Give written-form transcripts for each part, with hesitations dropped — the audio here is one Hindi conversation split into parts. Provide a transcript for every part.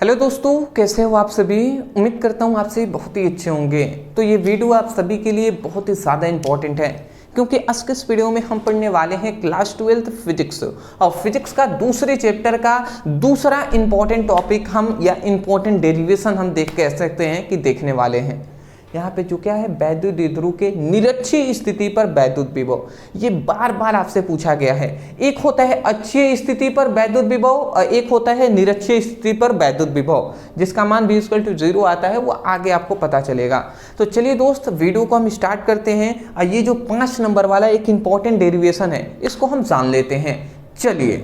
हेलो दोस्तों, कैसे हो आप सभी। उम्मीद करता हूँ आप सभी बहुत ही अच्छे होंगे। तो ये वीडियो आप सभी के लिए बहुत ही ज़्यादा इंपॉर्टेंट है क्योंकि आज के इस वीडियो में हम पढ़ने वाले हैं क्लास 12 फिजिक्स और फिजिक्स का दूसरे चैप्टर का दूसरा इंपॉर्टेंट टॉपिक हम या इंपॉर्टेंट डेरिवेशन हम देख कह सकते हैं कि देखने वाले हैं। यहाँ पे जो क्या है, वैद्युत द्विध्रुव के निरक्षीय स्थिति पर वैद्युत विभव, ये बार बार आपसे पूछा गया है। एक होता है अक्षीय स्थिति पर वैद्युत विभव और एक होता है निरक्षीय स्थिति पर वैद्युत विभव, जिसका मान v = 0 आता है, वो आगे आपको पता चलेगा। तो चलिए दोस्त, वीडियो को हम स्टार्ट करते हैं और ये जो 5 नंबर वाला एक इंपॉर्टेंट डेरिवेशन है इसको हम जान लेते हैं। चलिए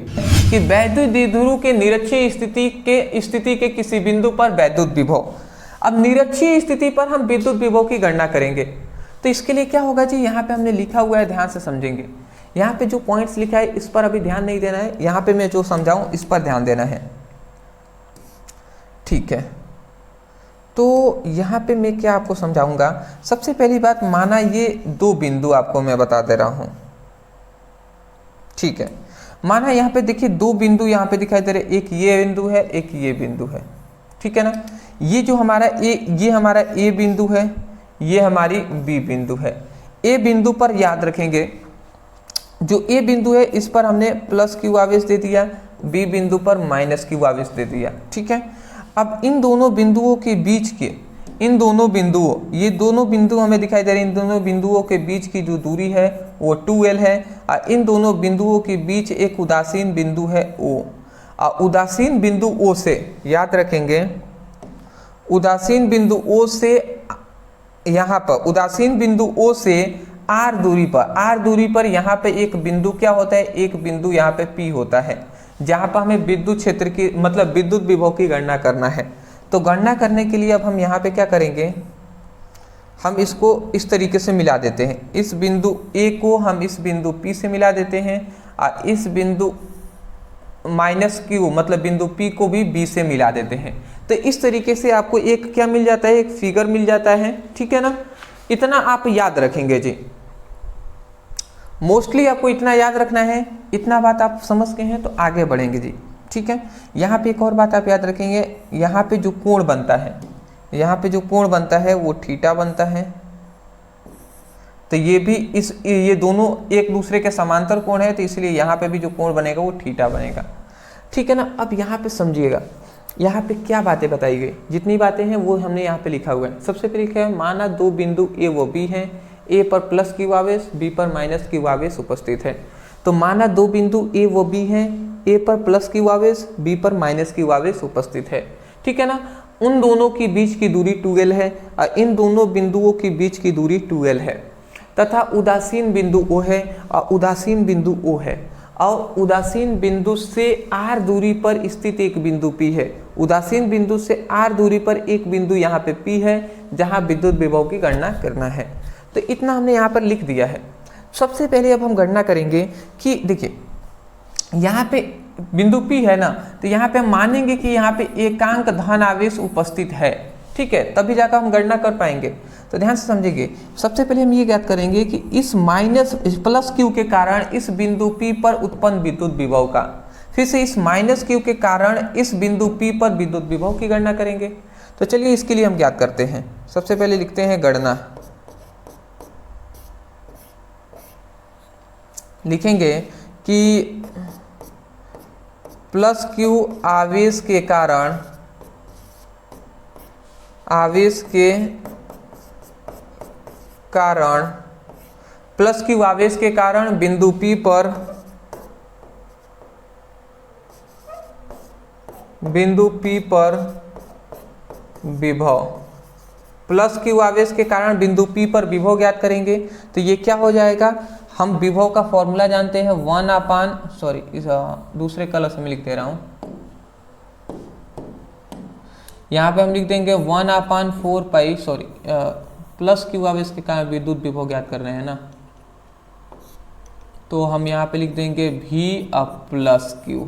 कि वैद्युत द्विध्रुव के निरक्षीय स्थिति के किसी बिंदु पर वैद्युत विभव। अब निरक्षीय स्थिति पर हम विद्युत विभव की गणना करेंगे तो इसके लिए क्या होगा जी, यहाँ पे हमने लिखा हुआ है, ध्यान से समझेंगे। यहाँ पे जो पॉइंट्स लिखा है इस पर अभी ध्यान नहीं देना है, यहाँ पे मैं जो समझाऊं इस पर ध्यान देना है, ठीक है। तो यहाँ पे मैं क्या आपको समझाऊंगा। सबसे पहली बात, माना ये दो बिंदु आपको मैं बता दे रहा हूं, ठीक है। माना यहाँ पे देखिए दो बिंदु यहाँ पे दिखाई दे रहे, एक ये बिंदु है एक ये बिंदु है, ठीक है ना। ये जो हमारा ये हमारा ए बिंदु है, ये हमारी बी बिंदु है। ए बिंदु पर याद रखेंगे, जो ए बिंदु है इस पर हमने प्लस क्यू आवेश दे दिया, बी बिंदु पर माइनस क्यू आवेश दे दिया, ठीक है। अब इन दोनों बिंदुओं के बीच के इन दोनों बिंदुओं, ये दोनों बिंदु हमें दिखाई दे रहे हैं, इन दोनों बिंदुओं के बीच की जो दूरी है वो 2l है और इन दोनों बिंदुओं के बीच एक उदासीन बिंदु है O। और उदासीन बिंदु O से याद रखेंगे, उदासीन बिंदु O से यहाँ पर उदासीन बिंदु O से R दूरी पर यहाँ पे एक बिंदु क्या होता है, एक बिंदु यहाँ पे P होता है, जहाँ पर हमें विद्युत क्षेत्र की मतलब विद्युत विभव की गणना करना है। तो गणना करने के लिए अब हम यहाँ पे क्या करेंगे, हम इसको इस तरीके से मिला देते हैं। इस बिंदु A को हम इस बिंदु P से मिला देते हैं और इस बिंदु माइनस Q मतलब बिंदु P को भी B से मिला देते हैं। तो इस तरीके से आपको एक क्या मिल जाता है, एक फिगर मिल जाता है, ठीक है ना। इतना आप याद रखेंगे जी, मोस्टली आपको इतना याद रखना है। इतना बात आप समझ गए हैं तो आगे बढ़ेंगे जी, ठीक है। यहाँ पे एक और बात आप याद रखेंगे, यहाँ पे जो कोण बनता है, यहाँ पे जो कोण बनता है वो थीटा बनता है। तो ये भी ये दोनों एक दूसरे के समांतर कोण है, तो इसलिए यहाँ पे भी जो कोण बनेगा वो थीटा बनेगा, ठीक है ना। अब यहाँ पे समझिएगा, यहाँ पे क्या बातें बताई गई, जितनी बातें हैं वो हमने यहाँ पे लिखा हुआ है। सबसे पहले लिखा है, माना दो बिंदु ए व बी हैं, ए पर प्लस क्यू आवेश बी पर माइनस क्यू आवेश उपस्थित है। तो माना दो बिंदु ए व बी हैं, ए पर प्लस क्यू आवेश बी पर माइनस क्यू आवेश उपस्थित है, ठीक है ना। उन दोनों की बीच की दूरी 2l है और इन दोनों बिंदुओं की बीच की दूरी 2l है तथा उदासीन बिंदु O है और उदासीन बिंदु O है और उदासीन बिंदु से r दूरी पर स्थित एक बिंदु P है। उदासीन बिंदु से r दूरी पर एक बिंदु यहाँ पे P है जहाँ विद्युत विभव की गणना करना है। तो इतना हमने यहाँ पर लिख दिया है। सबसे पहले अब हम गणना करेंगे कि देखिए यहाँ पे बिंदु P है ना, तो यहाँ पे हम मानेंगे कि यहाँ पे एकांक धन आवेश उपस्थित है, ठीक है, तभी जाकर हम गणना कर पाएंगे। तो ध्यान से समझिए, सबसे पहले हम ये ज्ञात करेंगे कि इस माइनस प्लस क्यू के कारण इस बिंदु P पर उत्पन्न विद्युत विभव का, फिर से इस माइनस क्यू के कारण इस बिंदु P पर विद्युत विभव की गणना करेंगे। तो चलिए इसके लिए हम ज्ञात करते हैं। सबसे पहले लिखते हैं गणना, लिखेंगे कि प्लस क्यू आवेश के कारण प्लस क्यू आवेश के कारण बिंदु P पर विभव, प्लस क्यू आवेश के कारण बिंदु P पर विभव ज्ञात करेंगे। तो ये क्या हो जाएगा, हम विभव का फॉर्मूला जानते हैं, दूसरे कलर से मैं लिख दे रहा हूं, यहाँ पे हम लिख देंगे 1/4 प्लस क्यू आवेश के कारण विद्युत विभव ज्ञात कर रहे हैं ना, तो हम यहाँ पे लिख देंगे V प्लस क्यू।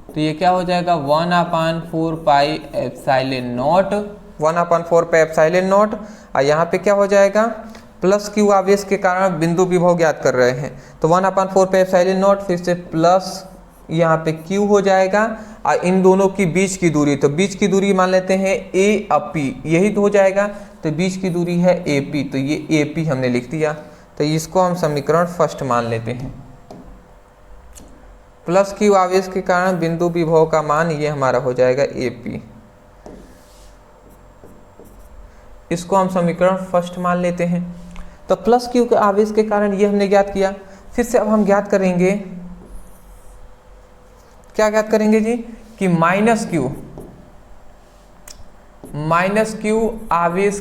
तो ये क्या हो जाएगा 1/4πε0 और यहाँ पे क्या हो जाएगा, प्लस क्यू आवेश के कारण बिंदु विभव ज्ञात कर रहे हैं, तो 1/4πε0 फिर से प्लस यहाँ पे Q हो जाएगा, और इन दोनों की बीच की दूरी, तो बीच की दूरी मान लेते हैं A और P, यही तो हो जाएगा। तो बीच की दूरी है AP, तो ये AP हमने लिख दिया। तो इसको हम समीकरण फर्स्ट मान लेते हैं। प्लस Q आवेश के कारण बिंदु विभव का मान ये हमारा हो जाएगा AP, इसको हम समीकरण फर्स्ट मान लेते हैं। तो प्लस Q के आवेश के कारण ये हमने ज्ञात किया। फिर से अब हम ज्ञात करेंगे, क्या ज्ञात करेंगे जी, कि माइनस Q आवेश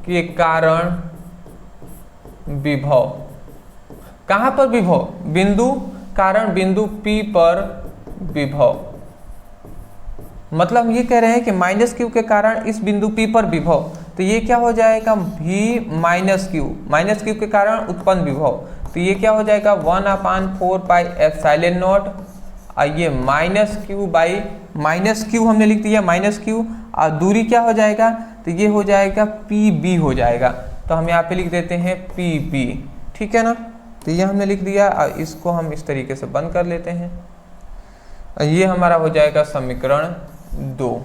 के कारण विभव, कहां पर विभव, बिंदु कारण बिंदु P पर विभव। मतलब हम ये कह रहे हैं कि माइनस Q के कारण इस बिंदु P पर विभव, तो ये क्या हो जाएगा, V माइनस Q के कारण उत्पन्न विभव, तो ये क्या हो जाएगा 1/4 पाई एप्सिलॉन नॉट, और ये माइनस Q हमने लिख दिया माइनस Q, और दूरी क्या हो जाएगा, तो ये हो जाएगा PB हो जाएगा। तो हम यहाँ पे लिख देते हैं PB, ठीक है ना। तो ये हमने लिख दिया, और इसको हम इस तरीके से बंद कर लेते हैं। ये हमारा हो जाएगा समीकरण 2।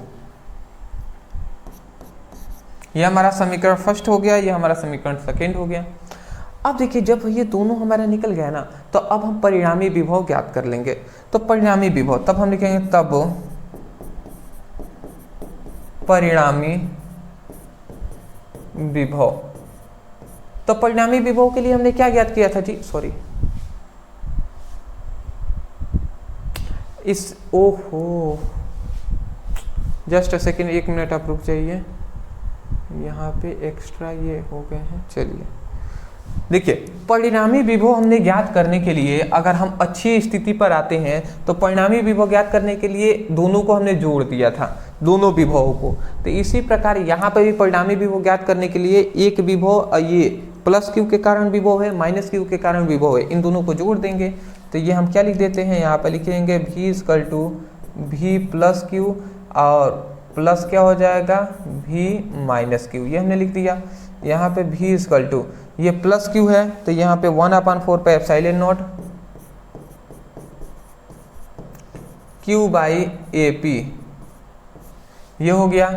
ये हमारा समीकरण फर्स्ट हो गया, ये हमारा समीकरण सेकेंड हो गया। अब देखिए जब ये दोनों हमारा निकल गया ना, तो अब हम परिणामी विभव ज्ञात कर लेंगे। तो परिणामी विभव तब हम लिखेंगे, तब परिणामी विभव। तो परिणामी विभव के लिए हमने क्या ज्ञात किया था जी, सॉरी, इस ओहो जस्ट अ सेकेंड, 1 मिनट आप रुक जाइए, यहाँ पे एक्स्ट्रा ये हो गए हैं। चलिए देखिए, परिणामी विभव हमने ज्ञात करने के लिए अगर हम अच्छी स्थिति पर आते हैं, तो परिणामी विभव ज्ञात करने के लिए दोनों को हमने जोड़ दिया था, दोनों विभवों को। तो इसी प्रकार यहाँ पर भी परिणामी विभव ज्ञात करने के लिए एक विभव, ये प्लस Q के कारण विभव है, माइनस Q के कारण विभव है, इन दोनों को जोड़ देंगे। तो ये हम क्या लिख देते हैं, यहाँ पर लिखेंगे V प्लस Q, और प्लस क्या हो जाएगा V माइनस Q, ये हमने लिख दिया। यहाँ पे V ये प्लस Q है, तो यहाँ पे 1/4 पे एप्सिलॉन नॉट Q/AP, ये हो गया।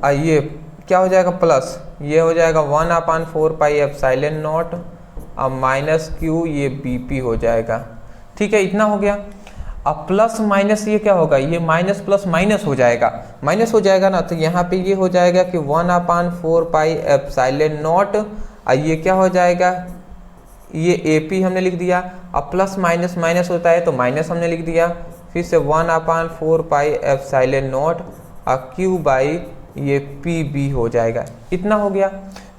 और ये क्या हो जाएगा प्लस, ये हो जाएगा 1/4 पाई एप्सिलॉन नॉट, और माइनस Q ये BP हो जाएगा। ठीक है, इतना हो गया। अब प्लस माइनस ये क्या होगा, ये माइनस प्लस माइनस हो जाएगा, माइनस हो जाएगा ना, तो यहाँ पे ये हो जाएगा कि 1/4 पाई एप्सिलॉन नॉट, और ये क्या हो जाएगा, ये AP हमने लिख दिया। अब प्लस माइनस माइनस होता है तो माइनस हमने लिख दिया, फिर से 1/4 पाई एप्सिलॉन नॉट, और Q/ ये PB हो जाएगा। इतना हो गया।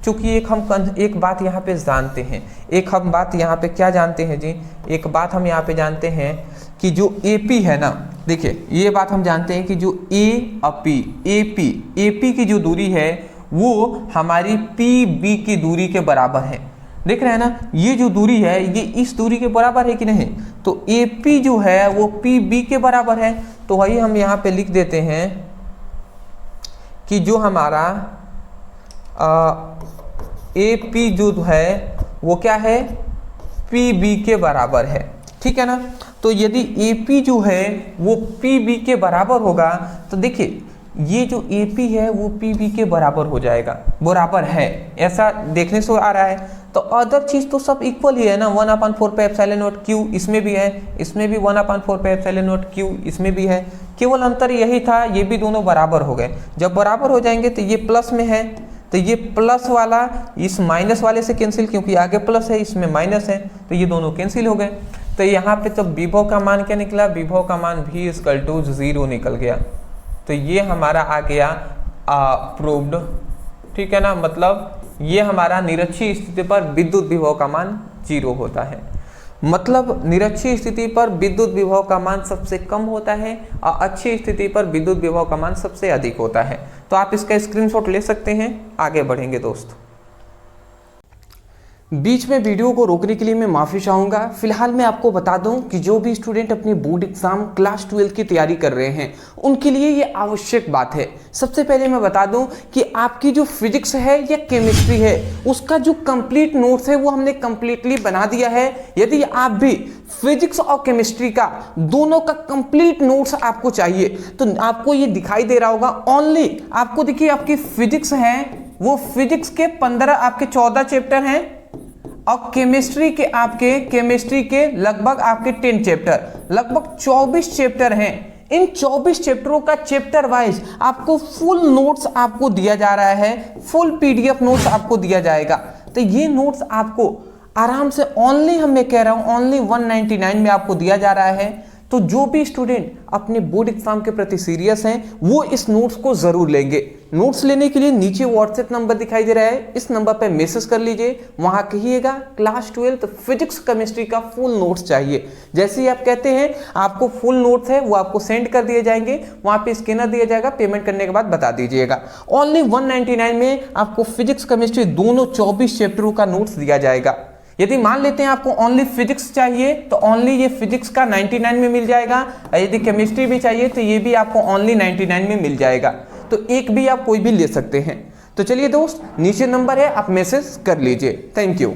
चूंकि एक बात यहाँ पे जानते हैं, एक हम बात यहाँ पे क्या जानते हैं जी, एक बात हम यहाँ पे जानते हैं कि जो AP है ना, देखिए ये बात हम जानते हैं कि जो AP की जो दूरी है वो हमारी PB की दूरी के बराबर है। देख रहे हैं ना, ये जो दूरी है ये इस दूरी के बराबर है कि नहीं, तो AP जो है वो PB के बराबर है। तो वही हम यहाँ पे लिख देते हैं कि जो हमारा AP जो है वो क्या है, PB के बराबर है। ठीक है ना, तो यदि AP जो है वो PB के बराबर होगा, तो देखिए ये जो AP है वो PB के बराबर हो जाएगा, बराबर है, ऐसा देखने से आ रहा है। तो अदर चीज तो सब इक्वल ही है ना, 1/4 पे एप्सिलॉन नॉट Q इसमें भी है, इसमें भी 1/4 पे एप्सिलॉन नॉट Q इसमें भी है, केवल अंतर यही था, ये भी दोनों बराबर हो गए। जब बराबर हो जाएंगे तो ये प्लस में है, तो ये प्लस वाला इस माइनस वाले से कैंसिल, क्योंकि आगे प्लस है इसमें माइनस है, तो ये दोनों कैंसिल हो गए। तो यहाँ पे तो विभव का मान क्या निकला, विभव का मान V = 0 निकल गया। तो ये हमारा आ गया प्रूव्ड। ठीक है ना, मतलब ये हमारा निरक्षीय स्थिति पर विद्युत विभव का मान 0 होता है। मतलब निरक्षीय स्थिति पर विद्युत विभव का मान सबसे कम होता है और अच्छी स्थिति पर विद्युत विभव का मान सबसे अधिक होता है। तो आप इसका स्क्रीनशॉट ले सकते हैं। आगे बढ़ेंगे दोस्त। बीच में वीडियो को रोकने के लिए मैं माफ़ी चाहूँगा। फिलहाल मैं आपको बता दूं कि जो भी स्टूडेंट अपनी बोर्ड एग्जाम क्लास 12 की तैयारी कर रहे हैं उनके लिए ये आवश्यक बात है। सबसे पहले मैं बता दूं कि आपकी जो फिजिक्स है या केमिस्ट्री है उसका जो कंप्लीट नोट्स है वो हमने कंप्लीटली बना दिया है। यदि आप भी फिजिक्स और केमिस्ट्री का दोनों का कंप्लीट नोट्स आपको चाहिए तो आपको ये दिखाई दे रहा होगा। ओनली आपको देखिए आपकी फिजिक्स है वो फिजिक्स के 15 आपके 14 चैप्टर हैं और केमिस्ट्री के लगभग आपके 10 चैप्टर, लगभग 24 चैप्टर हैं। इन 24 चैप्टरों का चैप्टर वाइज आपको फुल नोट्स आपको दिया जा रहा है, फुल पीडीएफ नोट्स आपको दिया जाएगा। तो ये नोट्स आपको आराम से ओनली मैं कह रहा हूं ओनली 199 में आपको दिया जा रहा है। तो जो भी स्टूडेंट अपने बोर्ड एग्जाम के प्रति सीरियस हैं वो इस नोट्स को जरूर लेंगे। नोट्स लेने के लिए नीचे व्हाट्सएप नंबर दिखाई दे रहा है, इस नंबर पर मैसेज कर लीजिए। वहां कहिएगा क्लास 12 फिजिक्स केमिस्ट्री का फुल नोट्स चाहिए। जैसे ही आप कहते हैं आपको फुल नोट्स है वो आपको सेंड कर दिए जाएंगे, वहां पे स्कैनर दिया जाएगा, पेमेंट करने के बाद बता दीजिएगा। ओनली 199 में आपको फिजिक्स केमिस्ट्री दोनों 24 चैप्टरों का नोट्स दिया जाएगा। यदि मान लेते हैं आपको ओनली फिजिक्स चाहिए तो ओनली ये फिजिक्स का 99 में मिल जाएगा, और यदि केमिस्ट्री भी चाहिए तो ये भी आपको ओनली 99 में मिल जाएगा। तो एक भी आप कोई भी ले सकते हैं। तो चलिए दोस्त, नीचे नंबर है, आप मैसेज कर लीजिए। Thank you.